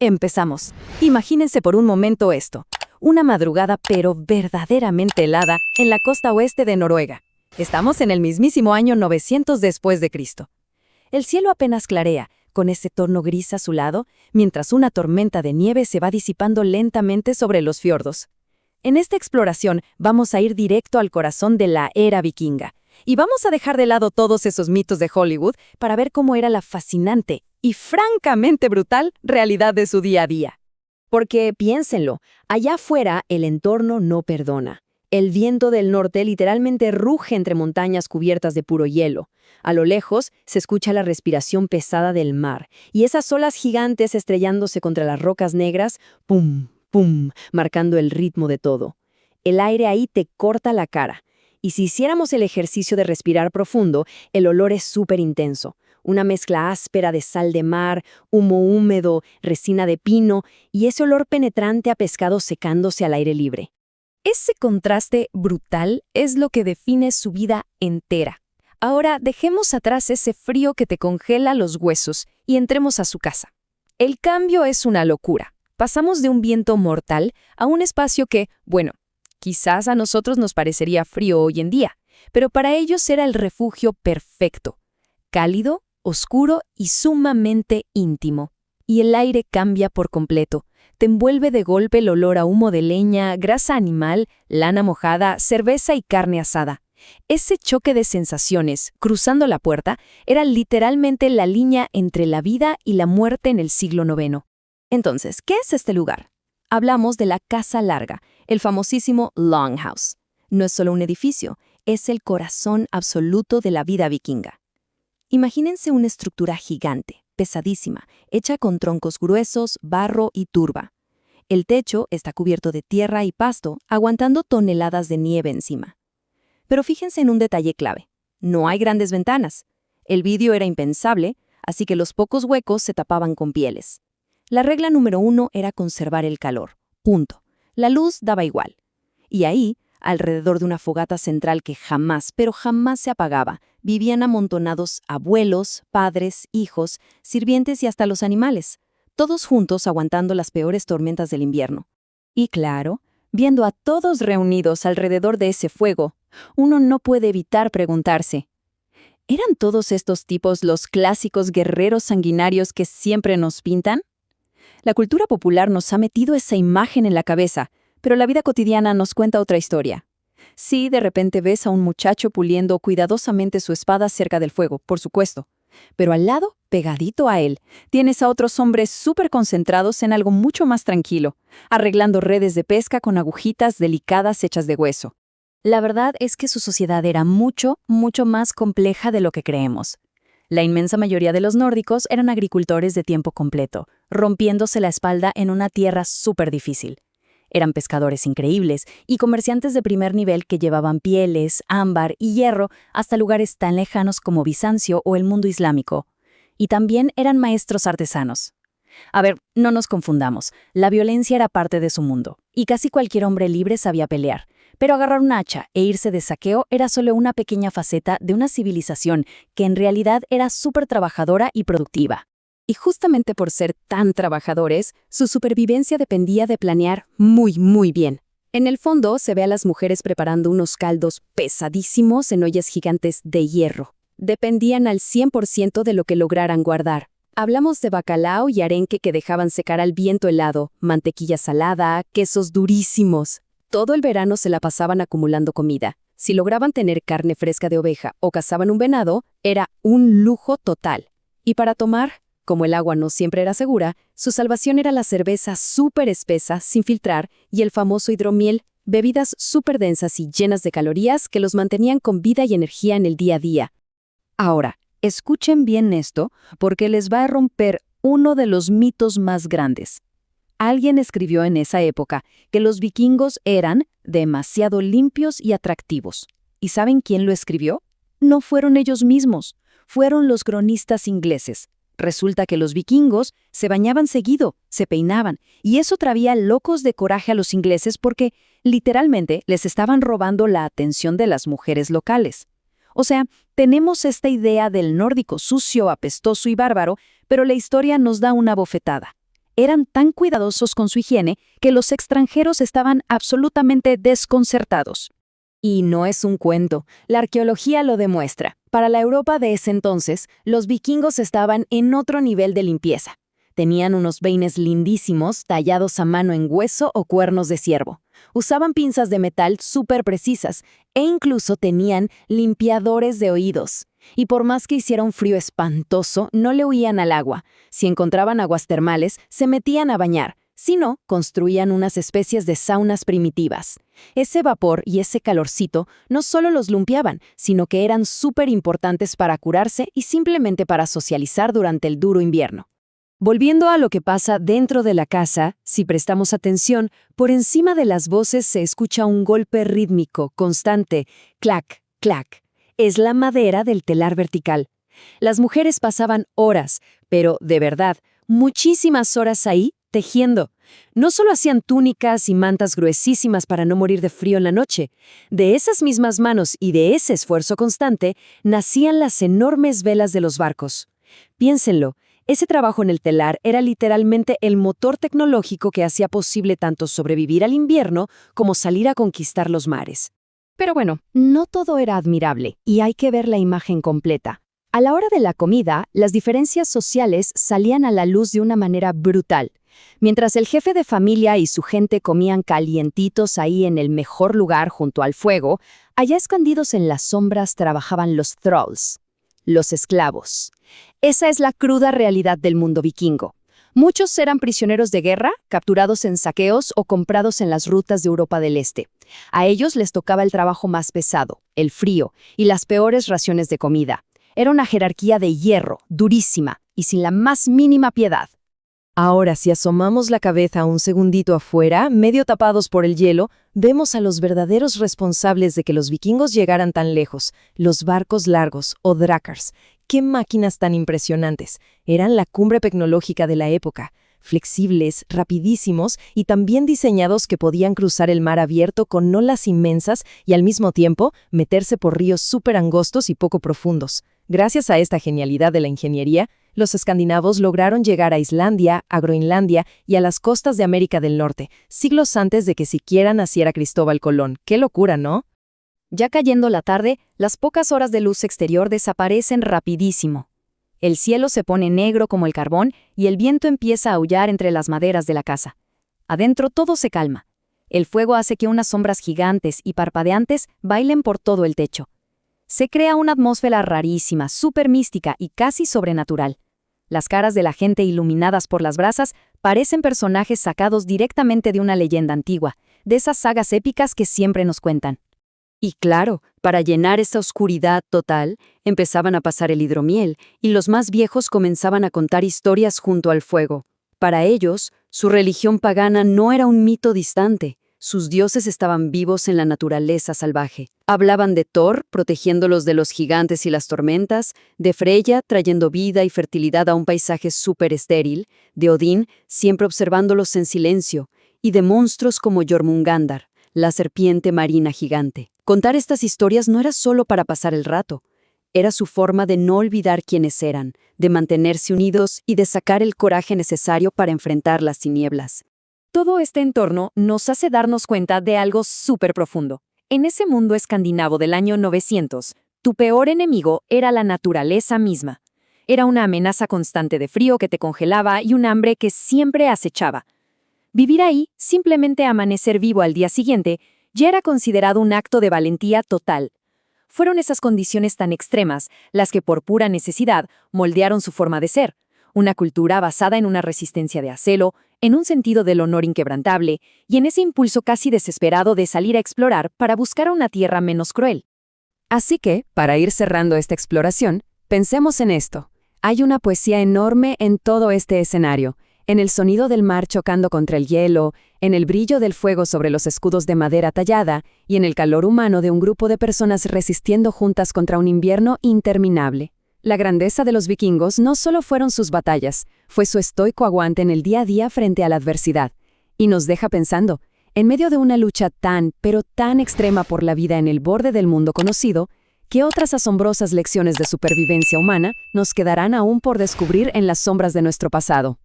Empezamos. Imagínense por un momento esto. Una madrugada pero verdaderamente helada en la costa oeste de Noruega. Estamos en el mismísimo año 900 después de Cristo. El cielo apenas clarea, con ese tono gris azulado, mientras una tormenta de nieve se va disipando lentamente sobre los fiordos. En esta exploración vamos a ir directo al corazón de la era vikinga. Y vamos a dejar de lado todos esos mitos de Hollywood para ver cómo era la fascinante y francamente brutal realidad de su día a día. Porque, piénsenlo, allá afuera el entorno no perdona. El viento del norte literalmente ruge entre montañas cubiertas de puro hielo. A lo lejos se escucha la respiración pesada del mar, y esas olas gigantes estrellándose contra las rocas negras, pum, pum, marcando el ritmo de todo. El aire ahí te corta la cara. Y si hiciéramos el ejercicio de respirar profundo, el olor es súper intenso. Una mezcla áspera de sal de mar, humo húmedo, resina de pino y ese olor penetrante a pescado secándose al aire libre. Ese contraste brutal es lo que define su vida entera. Ahora dejemos atrás ese frío que te congela los huesos y entremos a su casa. El cambio es una locura. Pasamos de un viento mortal a un espacio que, bueno, quizás a nosotros nos parecería frío hoy en día, pero para ellos era el refugio perfecto. Cálido, oscuro y sumamente íntimo. Y el aire cambia por completo. Te envuelve de golpe el olor a humo de leña, grasa animal, lana mojada, cerveza y carne asada. Ese choque de sensaciones, cruzando la puerta, era literalmente la línea entre la vida y la muerte en el siglo IX. Entonces, ¿qué es este lugar? Hablamos de la Casa Larga, el famosísimo Longhouse. No es solo un edificio, es el corazón absoluto de la vida vikinga. Imagínense una estructura gigante, pesadísima, hecha con troncos gruesos, barro y turba. El techo está cubierto de tierra y pasto, aguantando toneladas de nieve encima. Pero fíjense en un detalle clave. No hay grandes ventanas. El vidrio era impensable, así que los pocos huecos se tapaban con pieles. La regla número 1 era conservar el calor. Punto. La luz daba igual. Y ahí, alrededor de una fogata central que jamás, pero jamás se apagaba, vivían amontonados abuelos, padres, hijos, sirvientes y hasta los animales, todos juntos aguantando las peores tormentas del invierno. Y claro, viendo a todos reunidos alrededor de ese fuego, uno no puede evitar preguntarse, ¿eran todos estos tipos los clásicos guerreros sanguinarios que siempre nos pintan? La cultura popular nos ha metido esa imagen en la cabeza, pero la vida cotidiana nos cuenta otra historia. Sí, de repente ves a un muchacho puliendo cuidadosamente su espada cerca del fuego, por supuesto. Pero al lado, pegadito a él, tienes a otros hombres súper concentrados en algo mucho más tranquilo, arreglando redes de pesca con agujitas delicadas hechas de hueso. La verdad es que su sociedad era mucho, mucho más compleja de lo que creemos. La inmensa mayoría de los nórdicos eran agricultores de tiempo completo, rompiéndose la espalda en una tierra súper difícil. Eran pescadores increíbles y comerciantes de primer nivel que llevaban pieles, ámbar y hierro hasta lugares tan lejanos como Bizancio o el mundo islámico. Y también eran maestros artesanos. A ver, no nos confundamos, la violencia era parte de su mundo, y casi cualquier hombre libre sabía pelear. Pero agarrar un hacha e irse de saqueo era solo una pequeña faceta de una civilización que en realidad era súper trabajadora y productiva. Y justamente por ser tan trabajadores, su supervivencia dependía de planear muy bien. En el fondo se ve a las mujeres preparando unos caldos pesadísimos en ollas gigantes de hierro. Dependían al 100% de lo que lograran guardar. Hablamos de bacalao y arenque que dejaban secar al viento helado, mantequilla salada, quesos durísimos. Todo el verano se la pasaban acumulando comida. Si lograban tener carne fresca de oveja o cazaban un venado, era un lujo total. Y para tomar, como el agua no siempre era segura, su salvación era la cerveza súper espesa, sin filtrar, y el famoso hidromiel, bebidas súper densas y llenas de calorías que los mantenían con vida y energía en el día a día. Ahora, escuchen bien esto, porque les va a romper uno de los mitos más grandes. Alguien escribió en esa época que los vikingos eran demasiado limpios y atractivos. ¿Y saben quién lo escribió? No fueron ellos mismos, fueron los cronistas ingleses. Resulta que los vikingos se bañaban seguido, se peinaban, y eso traía locos de coraje a los ingleses porque, literalmente, les estaban robando la atención de las mujeres locales. O sea, tenemos esta idea del nórdico sucio, apestoso y bárbaro, pero la historia nos da una bofetada. Eran tan cuidadosos con su higiene que los extranjeros estaban absolutamente desconcertados. Y no es un cuento, la arqueología lo demuestra. Para la Europa de ese entonces, los vikingos estaban en otro nivel de limpieza. Tenían unos peines lindísimos tallados a mano en hueso o cuernos de ciervo. Usaban pinzas de metal súper precisas e incluso tenían limpiadores de oídos. Y por más que hiciera un frío espantoso, no le huían al agua. Si encontraban aguas termales, se metían a bañar. Si no, construían unas especies de saunas primitivas. Ese vapor y ese calorcito no solo los limpiaban, sino que eran súper importantes para curarse y simplemente para socializar durante el duro invierno. Volviendo a lo que pasa dentro de la casa, si prestamos atención, por encima de las voces se escucha un golpe rítmico, constante, clac, clac. Es la madera del telar vertical. Las mujeres pasaban horas, pero de verdad, muchísimas horas ahí, tejiendo. No solo hacían túnicas y mantas gruesísimas para no morir de frío en la noche. De esas mismas manos y de ese esfuerzo constante, nacían las enormes velas de los barcos. Piénsenlo. Ese trabajo en el telar era literalmente el motor tecnológico que hacía posible tanto sobrevivir al invierno como salir a conquistar los mares. Pero bueno, no todo era admirable, y hay que ver la imagen completa. A la hora de la comida, las diferencias sociales salían a la luz de una manera brutal. Mientras el jefe de familia y su gente comían calientitos ahí en el mejor lugar junto al fuego, allá escondidos en las sombras trabajaban los thralls, los esclavos. Esa es la cruda realidad del mundo vikingo. Muchos eran prisioneros de guerra, capturados en saqueos o comprados en las rutas de Europa del Este. A ellos les tocaba el trabajo más pesado, el frío y las peores raciones de comida. Era una jerarquía de hierro, durísima y sin la más mínima piedad. Ahora, si asomamos la cabeza un segundito afuera, medio tapados por el hielo, vemos a los verdaderos responsables de que los vikingos llegaran tan lejos, los barcos largos o drakars. ¡Qué máquinas tan impresionantes! Eran la cumbre tecnológica de la época, flexibles, rapidísimos y tan bien diseñados que podían cruzar el mar abierto con olas inmensas y al mismo tiempo meterse por ríos súper angostos y poco profundos. Gracias a esta genialidad de la ingeniería, los escandinavos lograron llegar a Islandia, a Groenlandia y a las costas de América del Norte, siglos antes de que siquiera naciera Cristóbal Colón. ¡Qué locura!, ¿no? Ya cayendo la tarde, las pocas horas de luz exterior desaparecen rapidísimo. El cielo se pone negro como el carbón y el viento empieza a aullar entre las maderas de la casa. Adentro todo se calma. El fuego hace que unas sombras gigantes y parpadeantes bailen por todo el techo. Se crea una atmósfera rarísima, súper mística y casi sobrenatural. Las caras de la gente iluminadas por las brasas parecen personajes sacados directamente de una leyenda antigua, de esas sagas épicas que siempre nos cuentan. Y claro, para llenar esa oscuridad total, empezaban a pasar el hidromiel y los más viejos comenzaban a contar historias junto al fuego. Para ellos, su religión pagana no era un mito distante. Sus dioses estaban vivos en la naturaleza salvaje. Hablaban de Thor, protegiéndolos de los gigantes y las tormentas, de Freya, trayendo vida y fertilidad a un paisaje súper estéril, de Odín, siempre observándolos en silencio, y de monstruos como Jormungandr, la serpiente marina gigante. Contar estas historias no era solo para pasar el rato. Era su forma de no olvidar quiénes eran, de mantenerse unidos y de sacar el coraje necesario para enfrentar las tinieblas. Todo este entorno nos hace darnos cuenta de algo súper profundo. En ese mundo escandinavo del año 900, tu peor enemigo era la naturaleza misma. Era una amenaza constante de frío que te congelaba y un hambre que siempre acechaba. Vivir ahí, simplemente amanecer vivo al día siguiente, ya era considerado un acto de valentía total. Fueron esas condiciones tan extremas las que por pura necesidad moldearon su forma de ser. Una cultura basada en una resistencia de acero, en un sentido del honor inquebrantable y en ese impulso casi desesperado de salir a explorar para buscar una tierra menos cruel. Así que, para ir cerrando esta exploración, pensemos en esto. Hay una poesía enorme en todo este escenario, en el sonido del mar chocando contra el hielo, en el brillo del fuego sobre los escudos de madera tallada y en el calor humano de un grupo de personas resistiendo juntas contra un invierno interminable. La grandeza de los vikingos no solo fueron sus batallas, fue su estoico aguante en el día a día frente a la adversidad. Y nos deja pensando, en medio de una lucha tan, pero tan extrema por la vida en el borde del mundo conocido, ¿qué otras asombrosas lecciones de supervivencia humana nos quedarán aún por descubrir en las sombras de nuestro pasado?